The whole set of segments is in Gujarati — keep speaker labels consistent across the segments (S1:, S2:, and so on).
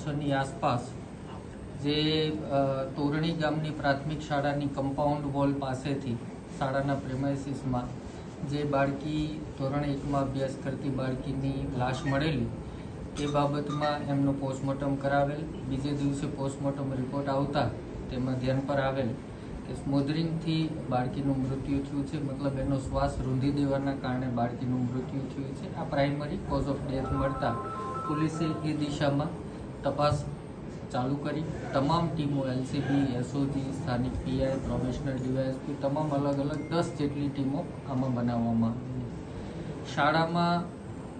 S1: 6:30ની આસપાસ જે તોરણી ગામની પ્રાથમિક શાળાની કમ્પાઉન્ડ વોલ પાસેથી શાળાના પ્રેમાઇસીસમાં જે બાળકી ધોરણ 1માં અભ્યાસ કરતી બાળકીની લાશ મળેલી એ બાબતમાં એમનું પોસ્ટમોર્ટમ કરાવેલ. બીજે દિવસે પોસ્ટમોર્ટમ રિપોર્ટ આવતા તેમાં ધ્યાન પર આવેલ કે સ્મોધરિંગથી બાળકીનું મૃત્યુ થયું છે, મતલબ એનો શ્વાસ રૂંધી દેવાના કારણે બાળકીનું મૃત્યુ થયું છે. આ પ્રાઇમરી કોઝ ઓફ ડેથ મળતા પોલીસે એ દિશામાં તપાસ ચાલુ કરી. તમામ ટીમો એલસીબી, એસઓજી, સ્થાનિક પીઆઈ, પ્રોબેશનર ડીવાયએસપી તમામ અલગ અલગ 10 જેટલી ટીમો આમાં બનાવવામાં આવી. શાળામાં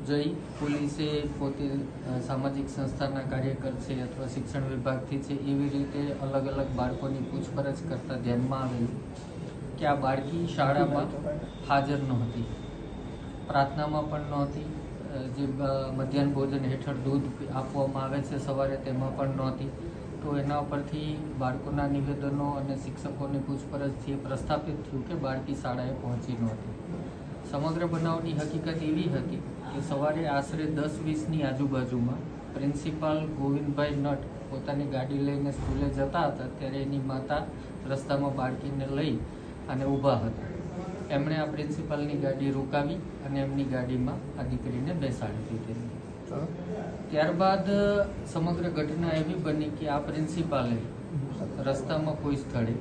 S1: જઈ પોલીસે પોતે સામાજિક સંસ્થાના કાર્યકર છે અથવા શિક્ષણ વિભાગથી છે એવી રીતે અલગ અલગ બાળકોની પૂછપરછ કરતા ધ્યાનમાં આવેલું કે આ બાળકી શાળામાં હાજર નહોતી, પ્રાર્થનામાં પણ નહોતી, જે મધ્યાહન ભોજન હેઠળ દૂધ આપવામાં આવે છે સવારે તેમાં પણ નહોતી. તો એના પરથી બાળકોના નિવેદનો અને શિક્ષકોની પૂછપરછથી પ્રસ્થાપિત થયું કે બાળકી શાળાએ પહોંચી નહોતી. સમગ્ર બનાવની હકીકત એવી હતી કે સવારે આશરે 10:20ની આજુબાજુમાં પ્રિન્સિપાલ ગોવિંદભાઈ નટ પોતાની ગાડી લઈને સ્કૂલે જતા હતા ત્યારે એની માતા રસ્તામાં બાળકીને લઈ અને ઊભા હતા. એમણે આ પ્રિન્સિપાલની ગાડી રોકાવી અને એમની ગાડીમાં આ દીકરીને બેસાડી દીધી. ત્યારબાદ સમગ્ર ઘટના એવી બની કે આ પ્રિન્સિપાલે રસ્તામાં કોઈ સ્થળે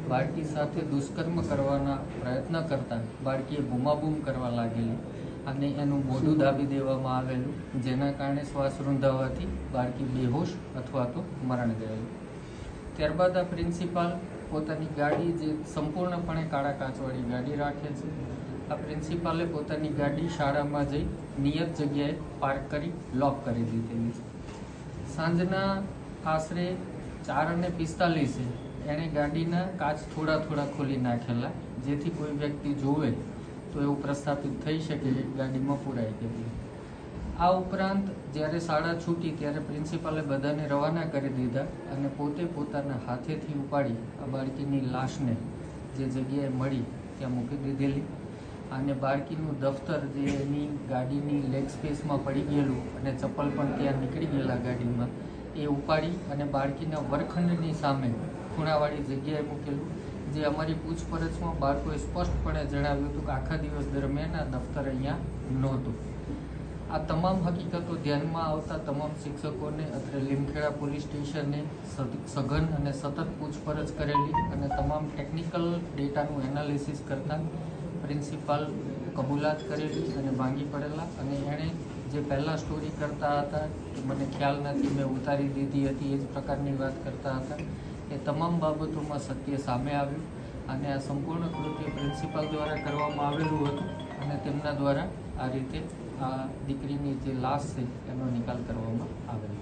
S1: બાળકી સાથે દુષ્કર્મ કરવાના પ્રયત્ન કરતા બાળકીએ બૂમાબૂમ કરવા લાગેલી અને એનું મોઢું દાબી દેવામાં આવેલું, જેના કારણે શ્વાસ રૂંધાવાથી બાળકી બેહોશ અથવા તો મરણ ગયેલું. ત્યારબાદ આ પ્રિન્સિપાલ પોતાની ગાડી, જે સંપૂર્ણપણે કાળા કાચવાળી ગાડી રાખે છે, આ પ્રિન્સિપાલે પોતાની ગાડી શાળામાં જઈ નિયત જગ્યાએ પાર્ક કરી લોક કરી દીધેલી છે. સાંજના આશરે 4:45 એણે ગાડીના કાચ થોડા ખોલી નાખેલા, જેથી કોઈ વ્યક્તિ જોવે તો એવું પ્રસ્થાપિત થઈ શકે કે ગાડીમાં પુરાઈ ગયેલી. આ ઉપરાંત જ્યારે શાળા છૂટી ત્યારે પ્રિન્સિપાલે બધાને રવાના કરી દીધા અને પોતે પોતાના હાથેથી ઉપાડી આ બાળકીની લાશને જે જગ્યાએ મળી ત્યાં મૂકી દીધેલી અને બાળકીનું દફતર જે એની ગાડીની લેગ સ્પેસમાં પડી ગયેલું અને ચપ્પલ પણ ત્યાં નીકળી ગયેલા ગાડીમાં, એ ઉપાડી અને બાળકીના વર્ગખંડની સામે ખૂણાવાળી જગ્યાએ મૂકેલું. જે અમારી પૂછપરછમાં બાળકોએ સ્પષ્ટપણે જણાવ્યું હતું કે આખા દિવસ દરમિયાન આ દફતર અહીંયા નહોતું. આ તમામ હકીકતો ધ્યાનમાં આવતા તમામ શિક્ષકોને અત્રે લીમખેડા પોલીસ સ્ટેશને સઘન અને સતત પૂછપરછ કરેલી અને તમામ ટેકનિકલ ડેટાનું એનાલિસિસ કરતાં પ્રિન્સિપાલ કબૂલાત કરેલી અને ભાંગી પડેલા અને એણે જે પહેલાં સ્ટોરી કરતા હતા કે મને ખ્યાલ નથી, મેં ઉતારી દીધી હતી, એ જ પ્રકારની વાત કરતા હતા. એ તમામ બાબતોમાં સત્ય સામે આવ્યું અને આ સંપૂર્ણ કૃત્ય પ્રિન્સિપાલ દ્વારા કરવામાં આવેલું હતું અને તેમના દ્વારા આ રીતે આ દીકરીની જે લાશ છે એનો નિકાલ કરવામાં આવેલો.